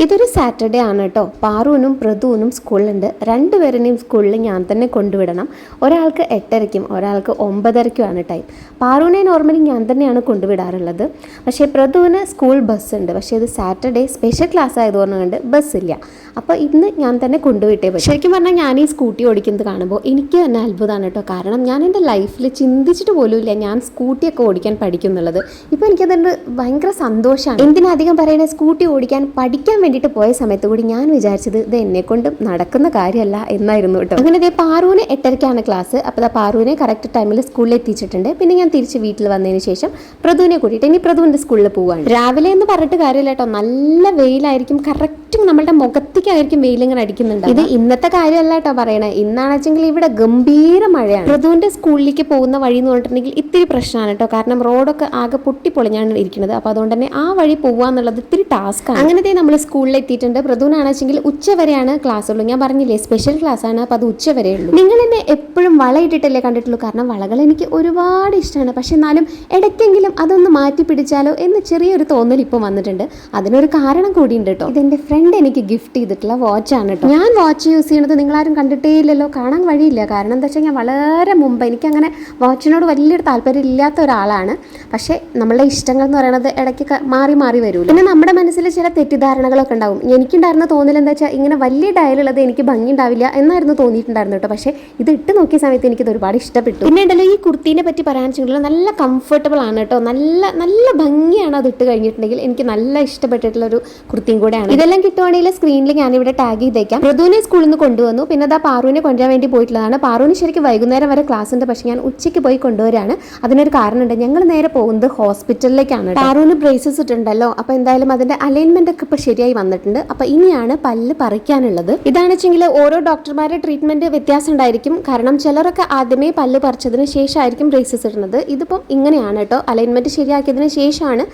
ഇതൊരു സാറ്റർഡേ ആണ് കേട്ടോ. പാറുവിനും പ്രതുവിനും സ്കൂളിലുണ്ട്. രണ്ടുപേരെയും സ്കൂളിൽ ഞാൻ തന്നെ കൊണ്ടുവിടണം. ഒരാൾക്ക് 8:30ക്കും ഒരാൾക്ക് 9:30ക്കുമാണ് ടൈം. പാറുവിനെ നോർമലി ഞാൻ തന്നെയാണ് കൊണ്ടുവിടാറുള്ളത്. പക്ഷേ പ്രതുവിന് സ്കൂൾ ബസ്സുണ്ട്. പക്ഷേ ഇത് സാറ്റർഡേ സ്പെഷ്യൽ ക്ലാസ് ആയതുകൊണ്ട് ബസ്സില്ല. അപ്പോൾ ഇന്ന് ഞാൻ തന്നെ കൊണ്ടുവിട്ടേ പറ്റും. ശരിക്കും പറഞ്ഞാൽ ഞാൻ ഈ സ്കൂട്ടി ഓടിക്കുന്നത് കാണുമ്പോൾ എനിക്ക് തന്നെ അത്ഭുതമാണ് കേട്ടോ. കാരണം ഞാൻ എൻ്റെ ലൈഫിൽ ചിന്തിച്ചിട്ട് പോലും ഇല്ല ഞാൻ സ്കൂട്ടിയൊക്കെ ഓടിക്കാൻ പഠിക്കും എന്നുള്ളത്. ഇപ്പോൾ എനിക്കതുകൊണ്ട് ഭയങ്കര സന്തോഷമാണ്. എന്തിനധികം പറയുന്നത്, സ്കൂട്ടി ഓടിക്കാൻ പഠിക്കാൻ വേണ്ടിയിട്ട് പോയ സമയത്ത് കൂടി ഞാൻ വിചാരിച്ചത് ഇത് എന്നെ കൊണ്ട് നടക്കുന്ന കാര്യമല്ല എന്നായിരുന്നു കേട്ടോ. അങ്ങനെ ഇതേ പാറുവിന് 8:30ക്കാണ് ക്ലാസ്. അപ്പോൾ പാറുവിനെ കറക്റ്റ് ടൈമിൽ സ്കൂളിൽ എത്തിച്ചിട്ടുണ്ട്. പിന്നെ ഞാൻ തിരിച്ച് വീട്ടിൽ വന്നതിന് ശേഷം പ്രതുവിനെ കൂട്ടിയിട്ട് ഇനി പ്രതുവിൻ്റെ സ്കൂളിൽ പോവുകയാണ്. രാവിലെ എന്ന് പറഞ്ഞിട്ട് കാര്യമില്ല കേട്ടോ, നല്ല വെയിലായിരിക്കും. കറക്റ്റും നമ്മളുടെ മുഖത്തേക്കായിരിക്കും വെയിലിങ്ങനെ അടിക്കുന്നുണ്ട്. ഇത് ഇന്നത്തെ കാര്യമല്ല കേട്ടോ പറയണേ. ഇന്നാണെച്ചെങ്കിൽ ഇവിടെ ഗംഭീര മഴയാണ്. പ്രതുവിൻ്റെ സ്കൂളിലേക്ക് പോകുന്ന വഴി എന്ന് പറഞ്ഞിട്ടുണ്ടെങ്കിൽ ഇത്തിരി പ്രശ്നമാണ് കേട്ടോ. കാരണം റോഡൊക്കെ ആകെ പൊട്ടിപ്പൊളിഞ്ഞാണ് ഇരിക്കുന്നത്. അപ്പോൾ അതുകൊണ്ട് തന്നെ ആ വഴി പോവാന്നുള്ളത് ഇത്തിരി ടാസ്ക്കാണ്. അങ്ങനത്തെ നമ്മൾ സ്കൂളിൽ എത്തിയിട്ടുണ്ട്. പ്രതുവിനാണെച്ചെങ്കിൽ ഉച്ച വരെയാണ് ക്ലാസ് ഉള്ളൂ. ഞാൻ പറഞ്ഞില്ലേ സ്പെഷ്യൽ ക്ലാസ് ആണ്. അപ്പോൾ അത് ഉച്ച വരെ ഉള്ളൂ. നിങ്ങൾ എന്നെ എപ്പോഴും വള ഇട്ടിട്ടല്ലേ കണ്ടിട്ടുള്ളൂ. കാരണം വളകൾ എനിക്ക് ഒരുപാട് ഇഷ്ടമാണ്. പക്ഷെ എന്നാലും ഇടയ്ക്കെങ്കിലും അതൊന്ന് മാറ്റി പിടിച്ചാലോ എന്ന് ചെറിയൊരു തോന്നൽ ഇപ്പോൾ വന്നിട്ടുണ്ട്. അതിനൊരു കാരണം കൂടിയുണ്ട് കേട്ടോ. ഇതെൻ്റെ ഫ്രണ്ട് എനിക്ക് ഗിഫ്റ്റ് ചെയ്തിട്ടുള്ള വാച്ചാണ് കേട്ടോ. ഞാൻ വാച്ച് യൂസ് ചെയ്യുന്നത് നിങ്ങളാരും കണ്ടിട്ടേ ഇല്ലല്ലോ, കാണാൻ വഴിയില്ല. കാരണം എന്താ വെച്ചാൽ ഞാൻ വളരെ മുമ്പ് എനിക്കങ്ങനെ വാച്ചിനോട് വലിയൊരു താല്പര്യം ഇല്ലാത്ത ഒരാളാണ്. പക്ഷേ നമ്മളുടെ ഇഷ്ടങ്ങൾ എന്ന് പറയുന്നത് ഇടയ്ക്ക് മാറി മാറി വരും. പിന്നെ നമ്മുടെ മനസ്സിൽ ചില തെറ്റിദ്ധാരണകളൊക്കെ ഉണ്ടാവും. എനിക്കുണ്ടായിരുന്ന തോന്നൽ എന്താ വെച്ചാൽ ഇങ്ങനെ വലിയ ഡയലുള്ളത് എനിക്ക് ഭംഗി ഉണ്ടാവില്ല എന്നായിരുന്നു തോന്നിയിട്ടുണ്ടായിരുന്നു കേട്ടോ. പക്ഷേ ഇത് ഇട്ട് നോക്കിയ സമയത്ത് എനിക്കിത് ഒരുപാട് ഇഷ്ടപ്പെട്ടു. പിന്നെ ഉണ്ടല്ലോ ഈ കുർത്തീനെ പറ്റി പറയാൻ വെച്ചിട്ടുള്ള നല്ല കംഫർട്ടബിൾ ആണ് കേട്ടോ. നല്ല നല്ല ഭംഗിയാണ് അത് ഇട്ട് കഴിഞ്ഞിട്ടുണ്ടെങ്കിൽ. എനിക്ക് നല്ല ഇഷ്ടപ്പെട്ടിട്ടുള്ള ഒരു കുർത്തിയും കൂടെയാണ്. ഇതെല്ലാം കിട്ടുവാണെങ്കിൽ സ്ക്രീനിൽ ഞാനിവിടെ ടാഗ് ചെയ്തേക്കാം. പ്രതുവിനെ സ്കൂളിൽ നിന്ന് കൊണ്ടുവന്നു. പിന്നെ അതാ പാറുവിനെ കൊണ്ടുവരാൻ വേണ്ടി പോയിട്ടുള്ളതാണ്. പാറുവിന് ശരിക്കും വൈകുന്നേരം വരെ ക്ലാസ് ഉണ്ട്. പക്ഷേ ഞാൻ ഉച്ചയ്ക്ക് പോയി കൊണ്ടുവരാണ്. അതിനൊരു കാരണമുണ്ട്. ഞങ്ങൾ നേരെ പോകുന്നത് ഹോസ്പിറ്റലിലേക്കാണ്. പാറുവിന് ബ്രേസസ് ഇട്ടുണ്ടല്ലോ. അപ്പോൾ എന്തായാലും അതിന്റെ അലൈൻമെന്റ് ഒക്കെ ഇപ്പോൾ ശരിയായി വന്നിട്ടുണ്ട്. അപ്പോൾ ഇനിയാണ് പല്ല് പറിക്കാനുള്ളത്. ഇതാണെച്ചെങ്കിൽ ഓരോ ഡോക്ടർമാരുടെ ട്രീറ്റ്മെന്റ് വ്യത്യാസം ഉണ്ടായിരിക്കും. കാരണം ചിലരൊക്കെ ആദ്യമേ പല്ല് പറിച്ചതിന് ശേഷമായിരിക്കും ബ്രേസസ് ഇടുന്നത്. ഇതിപ്പം ഇങ്ങനെയാണ് കേട്ടോ. അലൈൻമെന്റ് ശരിയാക്കിയതിന് ശേഷമാണ്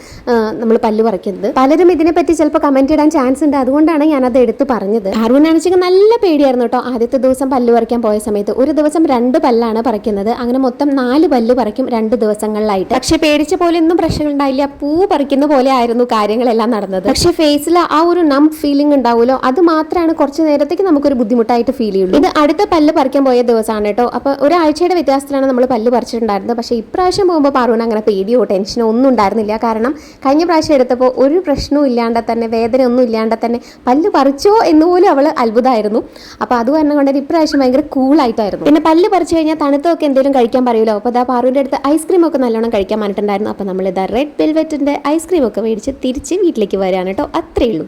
നമ്മൾ പല്ല് പറിക്കുന്നത്. പലരും ഇതിനെപ്പറ്റി ചിലപ്പോൾ കമന്റ് ഇടാൻ ചാൻസ് ഉണ്ട്. അതുകൊണ്ടാണ് ഞാനത് എടുത്ത് പറഞ്ഞത്. പാറുവിനാണെച്ചെങ്കിൽ നല്ല പേടിയായിരുന്നു കേട്ടോ. ആദ്യത്തെ ദിവസം പല്ല് പറിക്കാൻ പോയ സമയത്ത് ഒരു ദിവസം 2 പല്ലാണ് പറിക്കുന്നത്. അങ്ങനെ മൊത്തം 4 പല്ല് പറിക്കും 2 ദിവസങ്ങളിലായിട്ട്. പക്ഷെ പേടിച്ച പോലെ ഒന്നും പ്രശ്നങ്ങൾ ഉണ്ടായില്ല. പൂ പറിക്കുന്ന പോലെ ആയിരുന്നു കാര്യങ്ങളെല്ലാം നടന്നത്. പക്ഷെ ഫേസിൽ ആ ഒരു നം ഫീലിംഗ് ഉണ്ടാവുമല്ലോ, അത് മാത്രമാണ് കുറച്ച് നേരത്തേക്ക് നമുക്കൊരു ബുദ്ധിമുട്ടായിട്ട് ഫീൽ ചെയ്യുള്ളൂ. ഇത് അടുത്ത പല്ല് പറിക്കാൻ പോയ ദിവസമാണ് കേട്ടോ. അപ്പോൾ ഒരാഴ്ചയുടെ വ്യത്യാസത്തിലാണ് നമ്മൾ പല്ല് പറിച്ചിട്ടുണ്ടായിരുന്നത്. പക്ഷേ ഇപ്രാവശ്യം പോകുമ്പോൾ പാറുവിന് അങ്ങനെ പേടിയോ ടെൻഷനോ ഒന്നും ഉണ്ടായിരുന്നില്ല. കാരണം കഴിഞ്ഞ പ്രാവശ്യം എടുത്തപ്പോൾ ഒരു പ്രശ്നവും ഇല്ലാണ്ട് തന്നെ, വേദന ഒന്നും ഇല്ലാണ്ട് തന്നെ പല്ല് പറിച്ചോ എന്നുപോലും അവൾ അത്ഭുതമായിരുന്നു. അപ്പോൾ അത് കാരണം കൊണ്ട് ഇപ്രാവശ്യം ഭയങ്കര കൂളായിട്ടായിരുന്നു. പിന്നെ പല്ല് പറിച്ചു കഴിഞ്ഞാൽ തണുത്തൊക്കെ എന്തെങ്കിലും കഴിക്കാൻ പറയുമല്ലോ. അപ്പോൾ ഇതാ പാറുവിൻ്റെ അടുത്ത് ഐസ്ക്രീം ഒക്കെ നല്ലോണം കഴിക്കാൻ പറഞ്ഞിട്ടുണ്ടായിരുന്നു. അപ്പോൾ നമ്മളിതാ റെഡ് വെൽവെറ്റിൻ്റെ ഐസ്ക്രീം ഒക്കെ മേടിച്ച് തിരിച്ച് വീട്ടിലേക്ക് വരാണ് കേട്ടോ. അത്രയേ ഉള്ളൂ.